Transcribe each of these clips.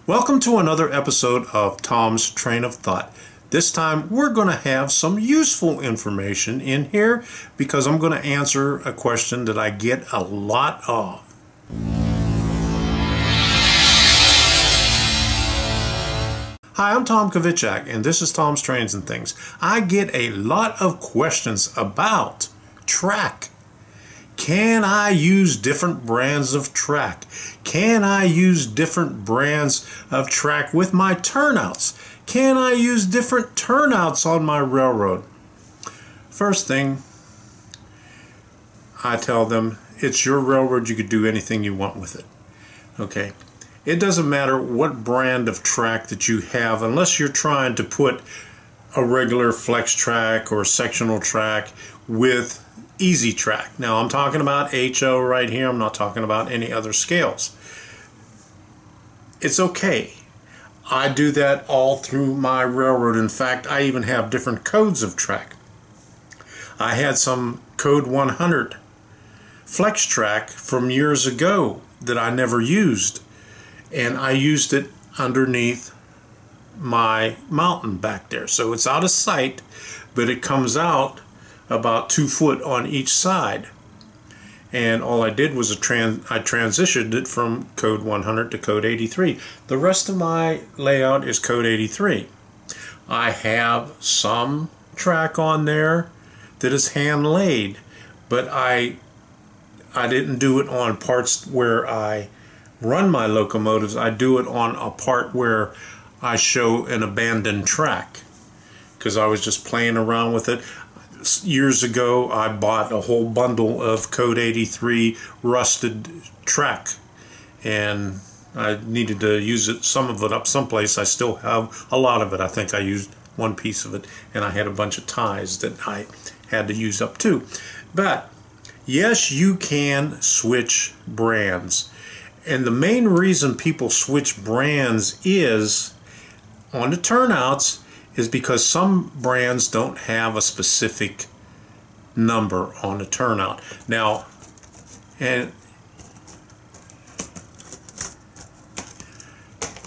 Welcome to another episode of Tom's Train of Thought. This time we're going to have some useful information in here because I'm going to answer a question that I get a lot of. Hi, I'm Tom Kovichak and this is Tom's Trains and Things. I get a lot of questions about track. Can I use different brands of track? Can I use different brands of track with my turnouts? Can I use different turnouts on my railroad? First thing, I tell them, it's your railroad, you could do anything you want with it. Okay? It doesn't matter what brand of track that you have, unless you're trying to put a regular flex track or sectional track with easy track. Now I'm talking about HO right here. I'm not talking about any other scales. It's okay. I do that all through my railroad. In fact, I even have different codes of track. I had some code 100 flex track from years ago that I never used, and I used it underneath my mountain back there. So it's out of sight, but it comes out about 2 foot on each side, and all I did was I transitioned it from code 100 to code 83. The rest of my layout is code 83. I have some track on there that is hand laid, but I didn't do it on parts where I run my locomotives. I do it on a part where I show an abandoned track because I was just playing around with it. Years ago, I bought a whole bundle of code 83 rusted track, and I needed to use it, some of it up someplace. I still have a lot of it. I think I used one piece of it, and I had a bunch of ties that I had to use up too. But yes, you can switch brands, and the main reason people switch brands is on the turnouts is because some brands don't have a specific number on the turnout. Now, and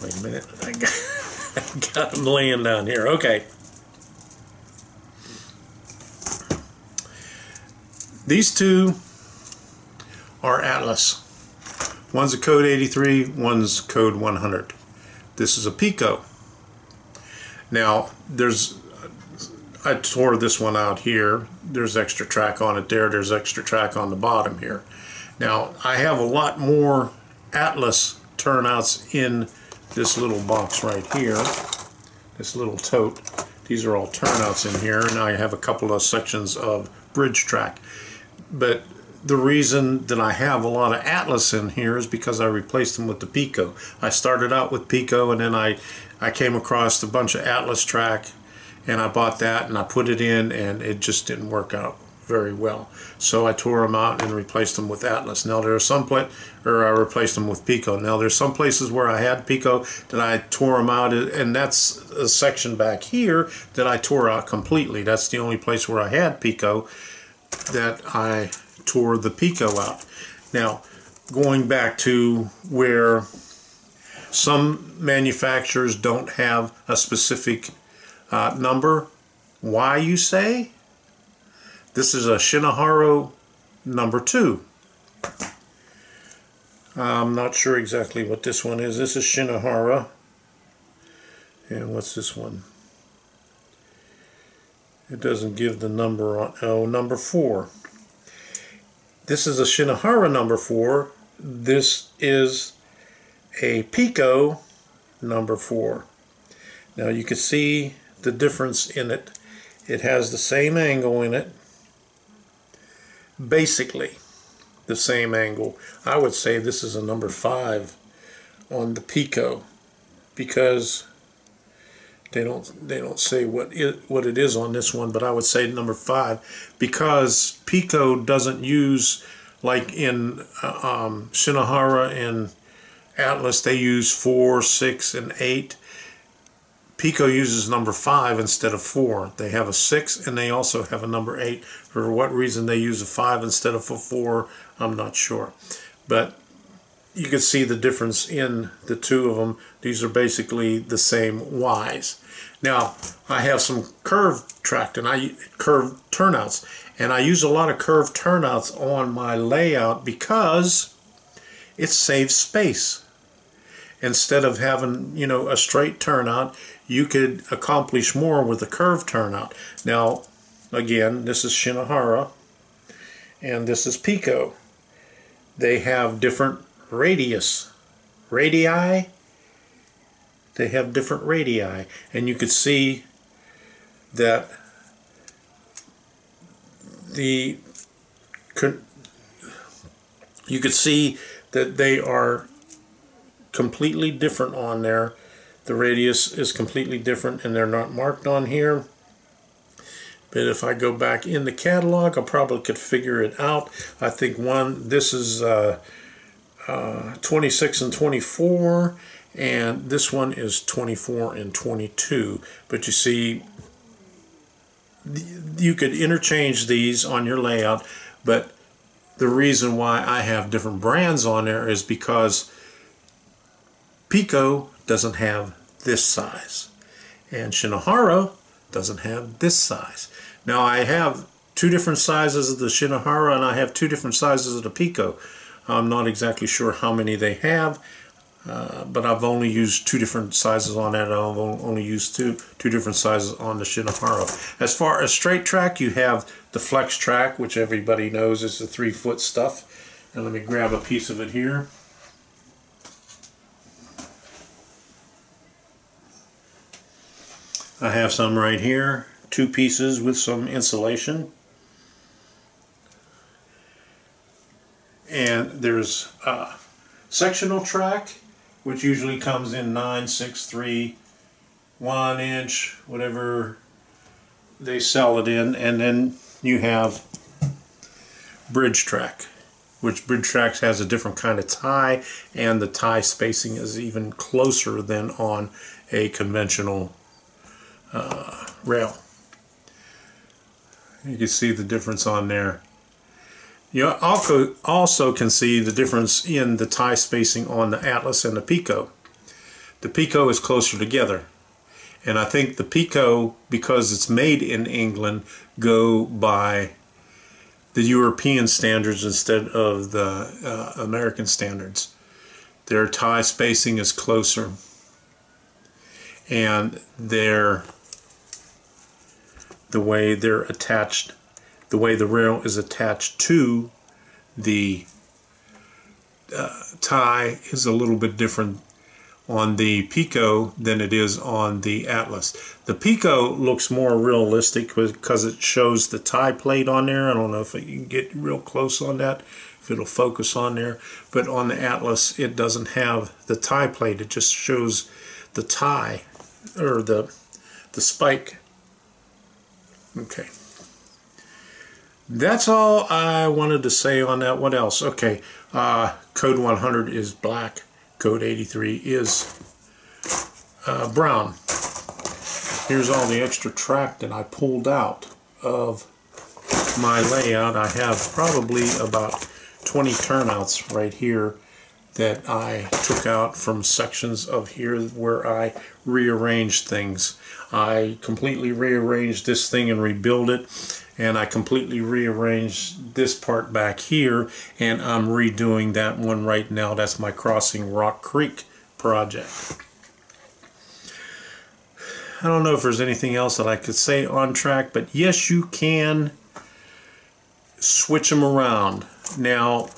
wait a minute, I got them laying down here. Okay. These two are Atlas. One's a code 83, one's code 100. This is a Pico. Now, I tore this one out here. There's extra track on it there. There's extra track on the bottom here. Now, I have a lot more Atlas turnouts in this little box right here, this little tote. These are all turnouts in here, and I have a couple of sections of bridge track. But the reason that I have a lot of Atlas in here is because I replaced them with the Pico. I started out with Pico, and then I came across a bunch of Atlas track, and I bought that and I put it in, and it just didn't work out very well. So I tore them out and replaced them with Atlas. Now there are I replaced them with Pico. Now there's some places where I had Pico that I tore them out, and that's a section back here that I tore out completely. That's the only place where I had Pico that I tore the Pico out. Now, going back to where some manufacturers don't have a specific number, why, you say? This is a Shinohara number 2. I'm not sure exactly what this one is. This is Shinohara. And what's this one? It doesn't give the number on. Oh, number 4. This is a Shinohara number 4. This is a Pico number 4. Now you can see the difference in it. It has the same angle in it. Basically the same angle. I would say this is a number 5 on the Pico because they don't say what it is on this one, but I would say number 5 because Pico doesn't use, like in Shinohara and Atlas, they use 4, 6, and 8. Pico uses number 5 instead of 4. They have a 6 and they also have a number 8. For what reason they use a 5 instead of a 4, I'm not sure. But you can see the difference in the two of them. These are basically the same Ys. Now, I have some curved track and curved turnouts, and I use a lot of curved turnouts on my layout because it saves space. Instead of having, you know, a straight turnout, you could accomplish more with a curved turnout. Now, again, this is Shinohara and this is Pico. They have different radii. They have different radii, and you could see that they are completely different on there. The radius is completely different, and they're not marked on here. But if I go back in the catalog, I probably could figure it out. I think this is 26 and 24, and this one is 24 and 22. But you see, you could interchange these on your layout, but the reason why I have different brands on there is because Pico doesn't have this size, and Shinohara doesn't have this size. Now, I have two different sizes of the Shinohara, and I have two different sizes of the Pico. I'm not exactly sure how many they have, but I've only used two different sizes on that. I've only used two different sizes on the Shinohara. As far as straight track, you have the flex track, which everybody knows is the 3-foot stuff. And let me grab a piece of it here. I have some right here, 2 pieces with some insulation. And there's sectional track, which usually comes in 9, 6, 3, 1 inch, whatever they sell it in. And then you have bridge track, which bridge track has a different kind of tie, and the tie spacing is even closer than on a conventional rail. You can see the difference on there. You also can see the difference in the tie spacing on the Atlas and the Pico. The Pico is closer together, and I think the Pico, because it's made in England, go by the European standards instead of the American standards. Their tie spacing is closer, and the way they're attached, the way the rail is attached to the tie is a little bit different on the Pico than it is on the Atlas. The Pico looks more realistic because it shows the tie plate on there. I don't know if you can get real close on that, if it'll focus on there. But on the Atlas, it doesn't have the tie plate. It just shows the tie, or the spike. Okay. That's all I wanted to say on that. What else? Okay, code 100 is black. Code 83 is brown. Here's all the extra track that I pulled out of my layout. I have probably about 20 turnouts right here that I took out from sections of here where I rearranged things. I completely rearranged this thing and rebuilt it, and I completely rearranged this part back here, and I'm redoing that one right now. That's my Crossing Rock Creek project. I don't know if there's anything else that I could say on track, but yes, you can switch them around. Now,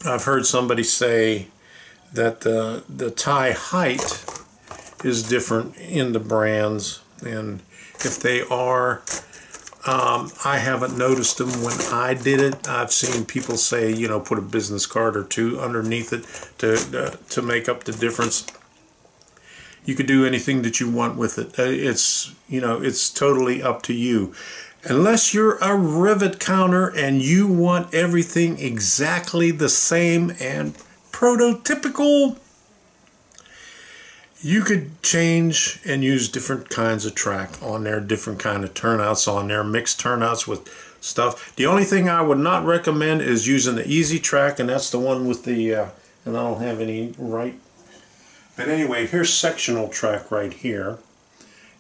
I've heard somebody say that the tie height is different in the brands, and if they are, I haven't noticed them when I did it. I've seen people say, you know, put a business card or two underneath it to make up the difference. You could do anything that you want with it. It's, you know, it's totally up to you. Unless you're a rivet counter and you want everything exactly the same and prototypical, you could change and use different kinds of track on there, different kind of turnouts on there, mixed turnouts with stuff. The only thing I would not recommend is using the Easy Track, and that's the one with the, and I don't have any right. But anyway, here's sectional track right here,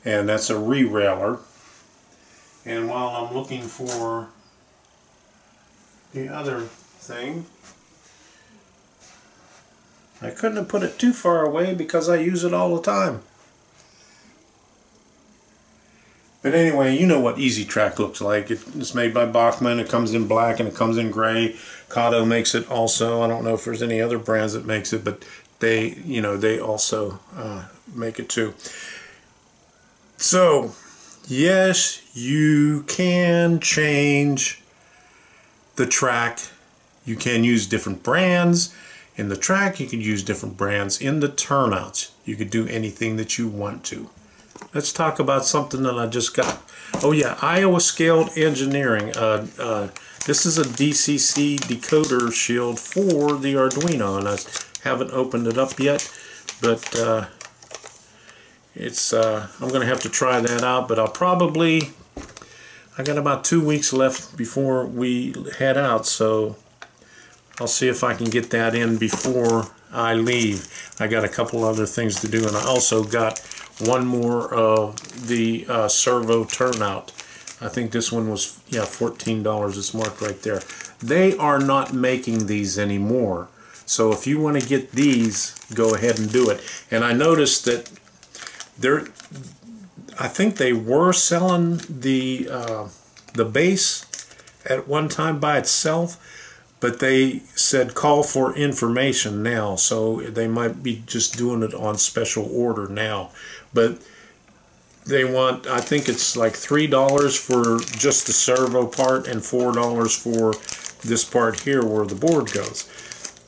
and that's a re-railer. And while I'm looking for the other thing, I couldn't have put it too far away because I use it all the time. But anyway, you know what Easy Track looks like. It's made by Bachmann. It comes in black and it comes in gray. Kato makes it also. I don't know if there's any other brands that makes it, but they, you know, they also make it too. So, yes, you can change the track. You can use different brands. In the track, you could use different brands. In the turnouts, you could do anything that you want to. Let's talk about something that I just got. Oh yeah, Iowa Scaled Engineering. This is a DCC decoder shield for the Arduino, and I haven't opened it up yet, but I'm going to have to try that out. But I got about 2 weeks left before we head out, so I'll see if I can get that in before I leave. I got a couple other things to do, and I also got one more of the servo turnout. I think this one was, yeah, $14. It's marked right there. They are not making these anymore, so if you want to get these, go ahead and do it. And I noticed that I think they were selling the base at one time by itself, but they said call for information now, so they might be just doing it on special order now. But they want, I think it's like $3 for just the servo part and $4 for this part here where the board goes.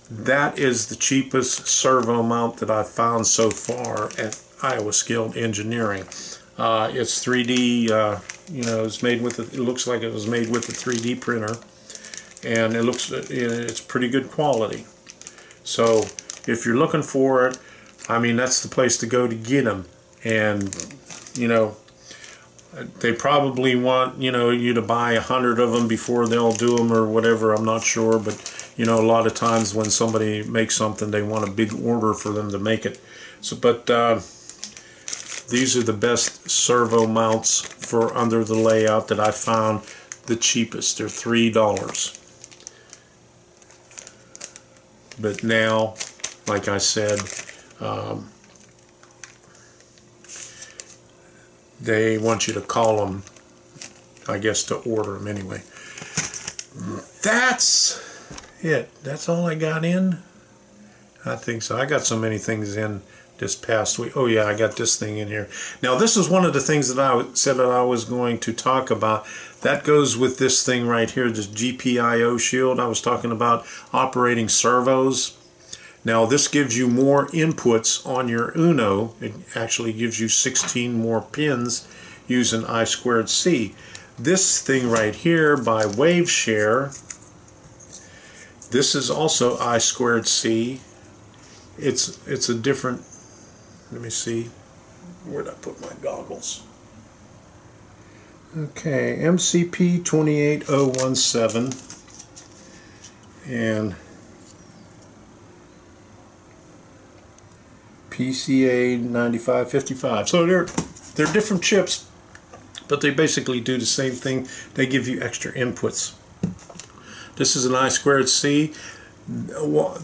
That is the cheapest servo mount that I've found so far at Iowa Scaled Engineering. It's 3D, you know, it's made with it looks like it was made with a 3D printer, and it's pretty good quality. So if you're looking for it, I mean, that's the place to go to get them. And you know, they probably want, you know, you to buy 100 of them before they'll do them or whatever. I'm not sure, but you know, a lot of times when somebody makes something, they want a big order for them to make it. So, but these are the best servo mounts for under the layout that I found the cheapest. They're $3. But now, like I said, they want you to call them, I guess, to order them anyway. That's it. That's all I got in. I think so. I got so many things in this past week. Oh yeah, I got this thing in here. Now this is one of the things that I said that I was going to talk about. That goes with this thing right here, this GPIO shield. I was talking about operating servos. Now this gives you more inputs on your Uno. It actually gives you 16 more pins using I2C. This thing right here by Waveshare, this is also I2C. It's a different, let me see, where'd I put my goggles? Okay, MCP 28017 and PCA 9555. So they're different chips, but they basically do the same thing. They give you extra inputs. This is an I2C.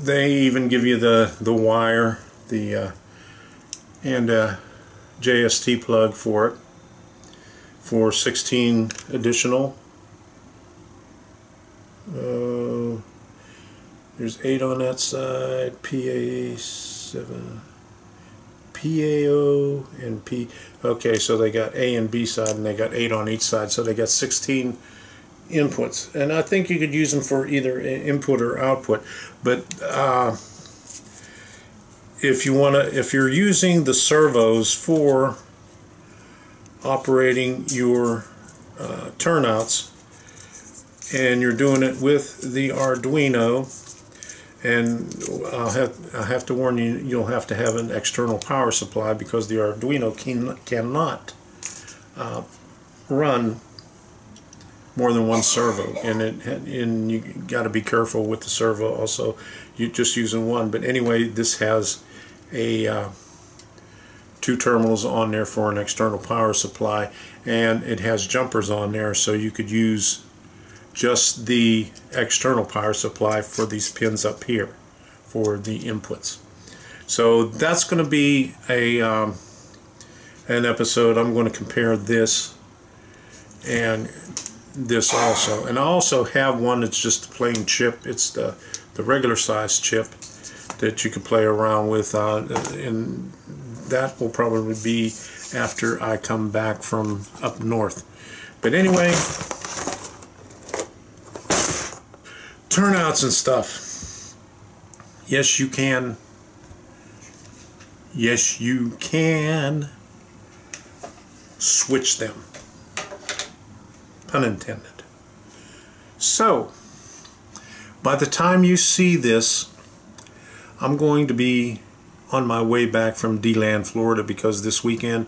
They even give you the wire, and a JST plug for it for 16 additional. There's 8 on that side, PA7. PAO and P. Okay, so they got A and B side, and they got 8 on each side, so they got 16 inputs. And I think you could use them for either input or output. But if you're using the servos for operating your turnouts, and you're doing it with the Arduino, and I have to warn you, you'll have to have an external power supply because the Arduino cannot run more than one servo, and you got to be careful with the servo also. You're just using one, but anyway, this has a 2 terminals on there for an external power supply, and it has jumpers on there, so you could use just the external power supply for these pins up here for the inputs. So that's going to be an episode. I'm going to compare this and this also, and I also have one that's just a plain chip. It's the regular size chip that you can play around with, and that will probably be after I come back from up north. But anyway, turnouts and stuff. Yes, you can. Yes, you can switch them. Pun intended. So, by the time you see this, I'm going to be on my way back from Deland, Florida, because this weekend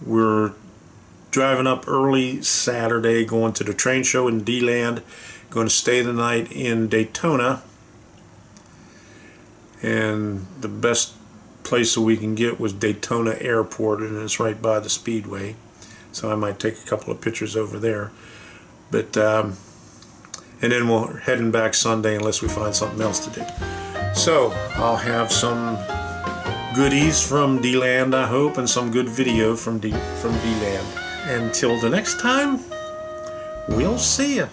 we're driving up early Saturday, going to the train show in Deland, going to stay the night in Daytona, and the best place that we can get was Daytona Airport, and it's right by the Speedway, so I might take a couple of pictures over there. But and then we're heading back Sunday unless we find something else to do. So I'll have some goodies from Deland, I hope, and some good video from Deland. Until the next time, we'll see ya.